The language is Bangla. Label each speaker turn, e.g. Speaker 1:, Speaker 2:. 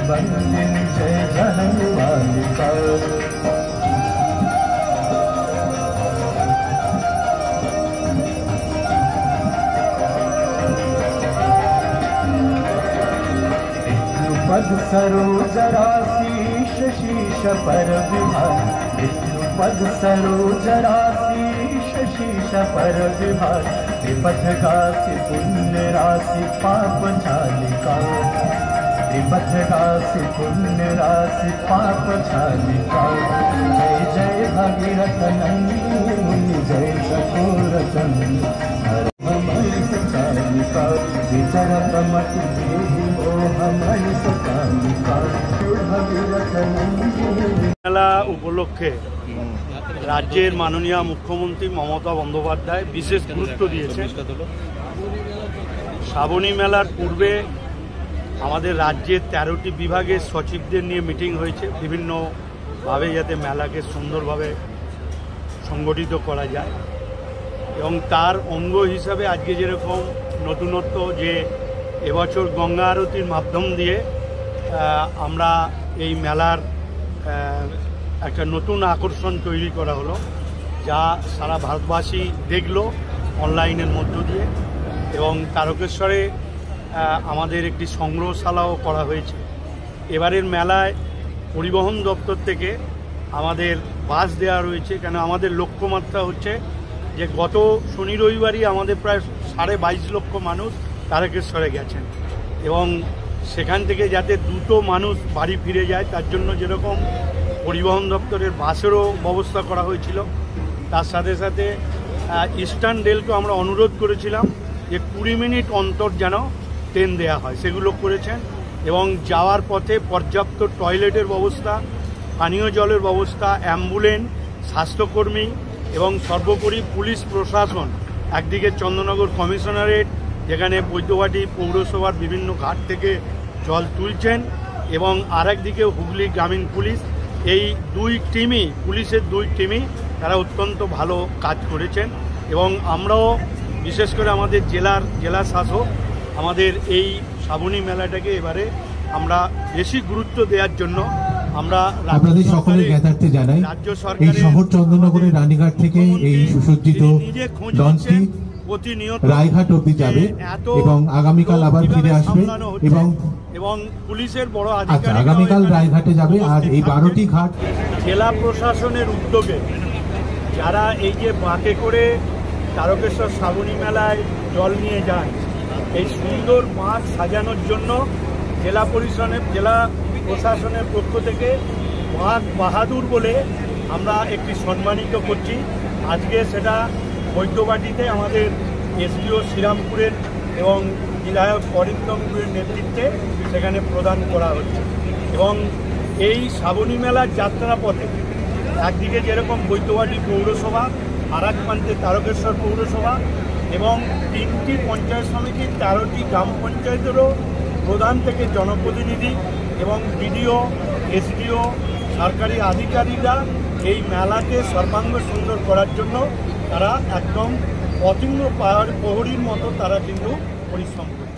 Speaker 1: बंदिन जय जहन मालिका पद सरोजराशीष शीश पर विभाग विष्णुपद सरोजराशीष शीश पर विभाग विपथ गासी पुण्य राशि पाप झालिका विपथ गासी पुण्य राशि पाप झालिका जय जय भगीरथ नंदिनी जय चकोर चंद्र
Speaker 2: মেলা উপলক্ষে রাজ্যের মাননীয় মুখ্যমন্ত্রী মমতা বন্দ্যোপাধ্যায় বিশেষ গুরুত্ব দিয়েছে। শ্রাবণী মেলার পূর্বে আমাদের রাজ্যের 13টি বিভাগের সচিবদের নিয়ে মিটিং হয়েছে, বিভিন্নভাবে যাতে মেলাকে সুন্দরভাবে সংগঠিত করা যায় এবং তার অঙ্গ হিসাবে আজকে যেরকম নতুনত্ব যে এবছর গঙ্গা আরতির মাধ্যম দিয়ে আমরা এই মেলার একটা নতুন আকর্ষণ তৈরি করা হলো, যা সারা ভারতবাসী দেখলো অনলাইনের মধ্য দিয়ে। এবং তারকেশ্বরে আমাদের একটি সংগ্রহশালাও করা হয়েছে। এবারের মেলায় পরিবহন দপ্তর থেকে আমাদের বাস দেওয়া রয়েছে, কেন আমাদের লক্ষ্যমাত্রা হচ্ছে যে গত শনি রবিবারই আমাদের প্রায় 22.5 লক্ষ মানুষ তারকেশ্বরে গেছেন এবং সেখান থেকে যাতে দ্রুত মানুষ বাড়ি ফিরে যায় তার জন্য যেরকম পরিবহন দপ্তরের বাসেরও ব্যবস্থা করা হয়েছিল, তার সাথে সাথে ইস্টার্ন রেলকে আমরা অনুরোধ করেছিলাম যে 20 মিনিট অন্তর যেন ট্রেন দেওয়া হয়, সেগুলো করেছেন। এবং যাওয়ার পথে পর্যাপ্ত টয়লেটের ব্যবস্থা, পানীয় জলের ব্যবস্থা, অ্যাম্বুলেন্স, স্বাস্থ্যকর্মী এবং সর্বোপরি পুলিশ প্রশাসন, একদিকে চন্দননগর কমিশনারেট যেখানে বৈদ্যবাটি পৌরসভার বিভিন্ন ঘাট থেকে জল তুলছেন এবং আরেকদিকে হুগলি গ্রামীণ পুলিশ, এই দুই টিমই পুলিশের দুই টিমই তারা অত্যন্ত ভালো কাজ করেছেন। এবং আমরাও বিশেষ করে আমাদের জেলা শাসক আমাদের এই শ্রাবণী মেলাটাকে এবারে আমরা বেশি গুরুত্ব দেওয়ার জন্য আমরা
Speaker 3: আপনাদের সকলের জ্ঞাতার্থে জানাই এই শহর চন্দননগরের রানীঘাট থেকে এই সুসজ্জিত লঞ্চটি রায়ঘাট অবধি যাবে এবং আগামীকাল আবার ফিরে আসবে
Speaker 2: এবং পুলিশের বড়
Speaker 3: আগামীকাল রায়ঘাটে যাবে। আর এই 12টি ঘাট
Speaker 2: জেলা প্রশাসনের উদ্যোগে যারা এই যে বাঁকে করে তারকেশ্বর শ্রাবণী মেলায় জল নিয়ে যান, এই সুন্দর মাঠ সাজানোর জন্য জেলা প্রশাসনের পক্ষ থেকে বাঘ বাহাদুর বলে আমরা একটি সম্মানিত করছি। আজকে সেটা বৈদ্যবাটিতে আমাদের এসডিও শ্রীরামপুরের এবং বিধায়ক অরিন্দমপুরের নেতৃত্বে সেখানে প্রদান করা হচ্ছে। এবং এই শ্রাবণী মেলার যাত্রাপথে একদিকে যেরকম বৈদ্যবাটি পৌরসভা, আর এক প্রান্তে তারকেশ্বর পৌরসভা এবং 3টি পঞ্চায়েত সমিতি, 13টি গ্রাম পঞ্চায়েতেরও প্রধান থেকে জনপ্রতিনিধি এবং বিডিও, এসডিও, সরকারি আধিকারিকরা এই মেলাকে সর্বাঙ্গ সুন্দর করার জন্য তারা একদম অতীন্দ্র প্রহরীর মতো তারা কিন্তু পরিশ্রম করে।